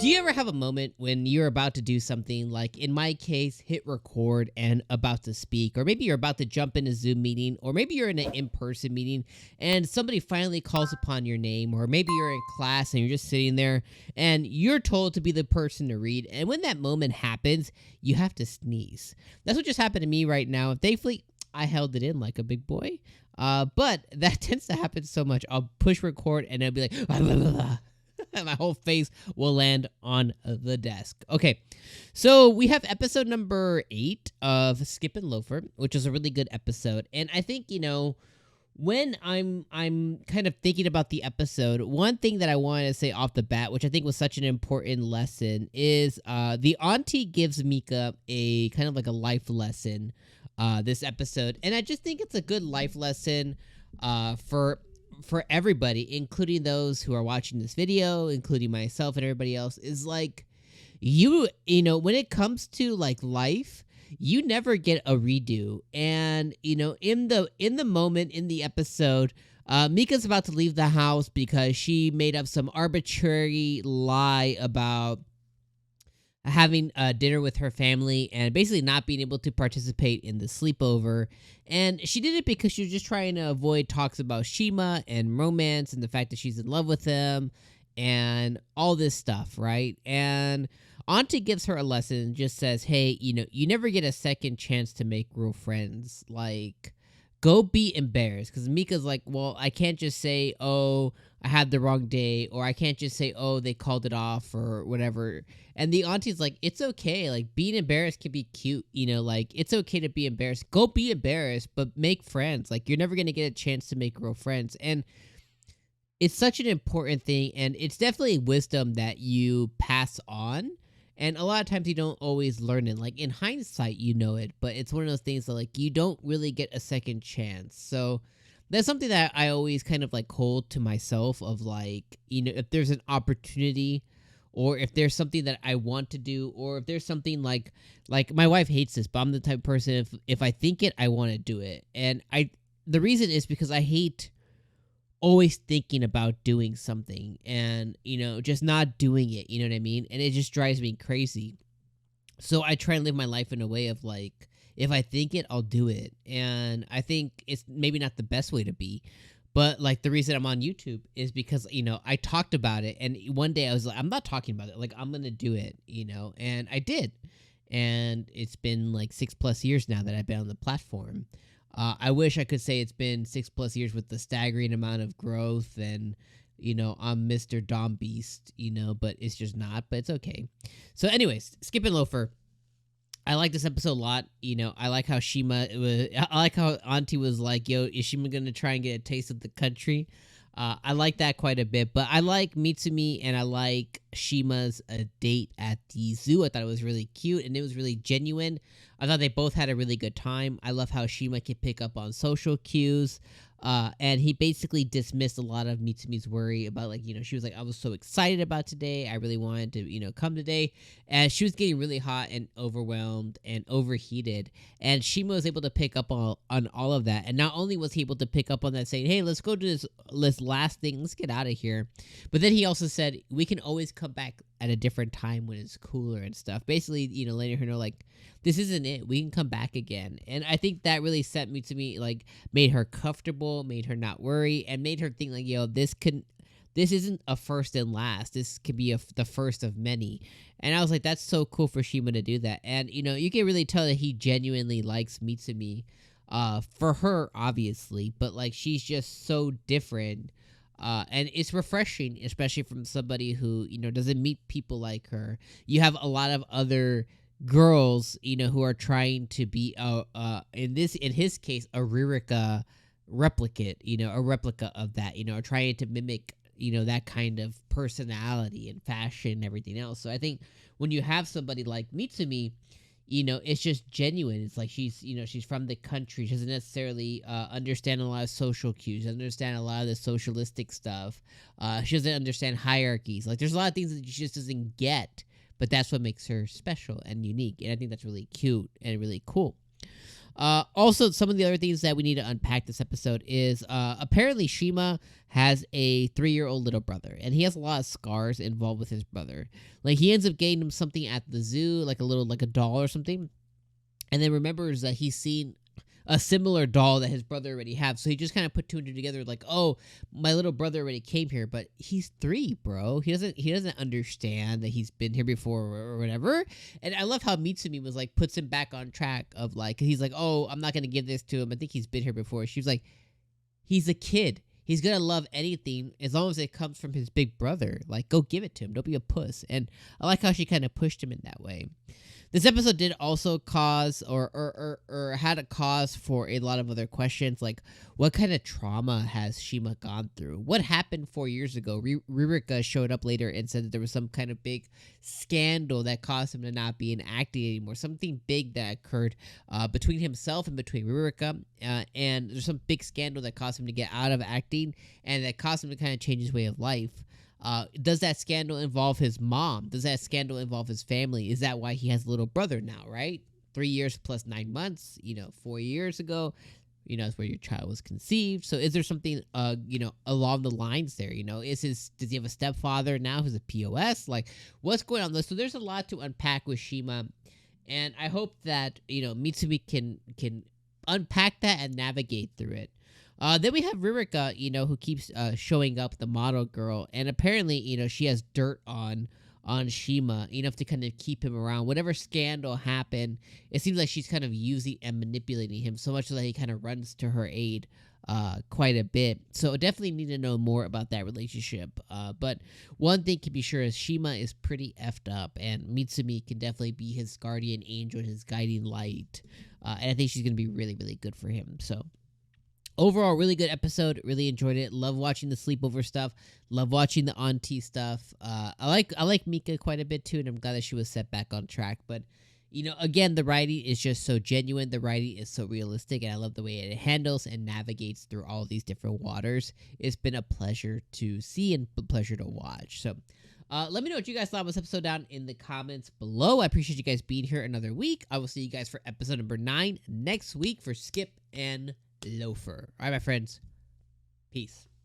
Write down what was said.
Do you ever have a moment when you're about to do something, like in my case, hit record and about to speak, or maybe you're about to jump in a Zoom meeting, or maybe you're in an in-person meeting and somebody finally calls upon your name, or maybe you're in class and you're just sitting there and you're told to be the person to read. And when that moment happens, you have to sneeze. That's what just happened to me right now. Thankfully, I held it in like a big boy. But that tends to happen so much. I'll push record and it'll be like, and my whole face will land on the desk. Okay, so we have episode number 8 of 𝐒𝐿𝐻𝐵𝐻 Loafer, which is a really good episode. And I think, when I'm kind of thinking about the episode, one thing that I wanted to say off the bat, which I think was such an important lesson, is the auntie gives Mika a kind of like a life lesson this episode. And I just think it's a good life lesson for everybody, including those who are watching this video, including myself and everybody else, is like, when it comes to like life, you never get a redo. And in the moment in the episode, Mika's about to leave the house because she made up some arbitrary lie about having dinner with her family and basically not being able to participate in the sleepover. And she did it because she was just trying to avoid talks about Shima and romance and the fact that she's in love with him and all this stuff, right? And Auntie gives her a lesson, just says, hey, you never get a second chance to make real friends. Like, go be embarrassed. Because Mika's like, well, I can't just say, oh, I had the wrong day, or I can't just say, oh, they called it off or whatever. And the auntie's like, it's okay. Like, being embarrassed can be cute, like, it's okay to be embarrassed. Go be embarrassed, but make friends. Like, you're never going to get a chance to make real friends. And it's such an important thing, and it's definitely wisdom that you pass on. And a lot of times you don't always learn it. Like, in hindsight, you know it, but it's one of those things that, like, you don't really get a second chance. So that's something that I always kind of like hold to myself of like, if there's an opportunity or if there's something that I want to do, or if there's something like my wife hates this, but I'm the type of person, if I think it, I want to do it. And the reason is because I hate always thinking about doing something and, just not doing it, you know what I mean? And it just drives me crazy. So I try and live my life in a way of like, if I think it, I'll do it. And I think it's maybe not the best way to be, but like the reason I'm on YouTube is because, I talked about it. And one day I was like, I'm not talking about it. Like, I'm going to do it, and I did. And it's been like 6+ years now that I've been on the platform. I wish I could say it's been 6+ years with the staggering amount of growth and, I'm Mr. Dom Beast, but it's just not, but it's okay. So anyways, 𝐒𝐿𝐻𝐵𝐻 Loafer. I like this episode a lot. I like how I like how Auntie was like, yo, is Shima going to try and get a taste of the country? I like that quite a bit, but I like Mitsubi and I like Shima's date at the zoo. I thought it was really cute and it was really genuine. I thought they both had a really good time. I love how Shima can pick up on social cues. And he basically dismissed a lot of Mitsubi's worry about, like, she was like, I was so excited about today. I really wanted to, come today. And she was getting really hot and overwhelmed and overheated. And Shima was able to pick up on all of that. And not only was he able to pick up on that, saying, hey, let's go do this last thing. Let's get out of here. But then he also said, we can always come back at a different time when it's cooler and stuff. Basically, letting her know, like, this isn't it. We can come back again. And I think that really set me to me, like, made her comfortable, made her not worry, and made her think, like, yo, this isn't a first and last. This could be the first of many. And I was like, that's so cool for Shima to do that. And, you can really tell that he genuinely likes Mitsubi. For her, obviously. But, like, she's just so different. And it's refreshing, especially from somebody who, doesn't meet people like her. You have a lot of other girls, who are trying to be in his case, a Ririka replicate, a replica of that, are trying to mimic, that kind of personality and fashion and everything else. So I think when you have somebody like Mitsubi, it's just genuine. It's like she's from the country. She doesn't necessarily understand a lot of social cues. She doesn't understand a lot of the socialistic stuff. She doesn't understand hierarchies. Like, there's a lot of things that she just doesn't get. But that's what makes her special and unique. And I think that's really cute and really cool. Also, some of the other things that we need to unpack this episode is apparently Shima has a 3-year-old little brother, and he has a lot of scars involved with his brother. Like he ends up getting him something at the zoo, like a doll or something, and then remembers that he's seen a similar doll that his brother already had. So he just kind of put two and two together, like, oh, my little brother already came here, but he's 3, bro. He doesn't understand that he's been here before or whatever. And I love how Mitsubi was like puts him back on track of like, he's like, oh, I'm not gonna give this to him. I think he's been here before. She was like, he's a kid. He's gonna love anything as long as it comes from his big brother. Like, go give it to him. Don't be a puss. And I like how she kind of pushed him in that way. This episode did also cause or had a cause for a lot of other questions, like what kind of trauma has Shima gone through? What happened 4 years ago? Ririka showed up later and said that there was some kind of big scandal that caused him to not be in acting anymore. Something big that occurred between himself and between Ririka, and there's some big scandal that caused him to get out of acting and that caused him to kind of change his way of life. Does that scandal involve his mom? Does that scandal involve his family? Is that why he has a little brother now, right? 3 years plus 9 months, 4 years ago, is where your child was conceived. So is there something, along the lines there, does he have a stepfather now who's a POS? Like, what's going on there? So there's a lot to unpack with Shima. And I hope that, Mitsubi can unpack that and navigate through it. Then we have Ririka, who keeps showing up, the model girl, and apparently, she has dirt on Shima, enough to kind of keep him around. Whatever scandal happened, it seems like she's kind of using and manipulating him so much that he kind of runs to her aid quite a bit. So definitely need to know more about that relationship. But one thing can be sure is Shima is pretty effed up, and Mitsumi can definitely be his guardian angel and his guiding light. And I think she's going to be really, really good for him. So overall, really good episode. Really enjoyed it. Love watching the sleepover stuff. Love watching the auntie stuff. I like Mika quite a bit too, and I'm glad that she was set back on track. But again, the writing is just so genuine. The writing is so realistic, and I love the way it handles and navigates through all these different waters. It's been a pleasure to see and a pleasure to watch. So let me know what you guys thought of this episode down in the comments below. I appreciate you guys being here another week. I will see you guys for episode number 9 next week for Skip and Loafer. All right, my friends. Peace.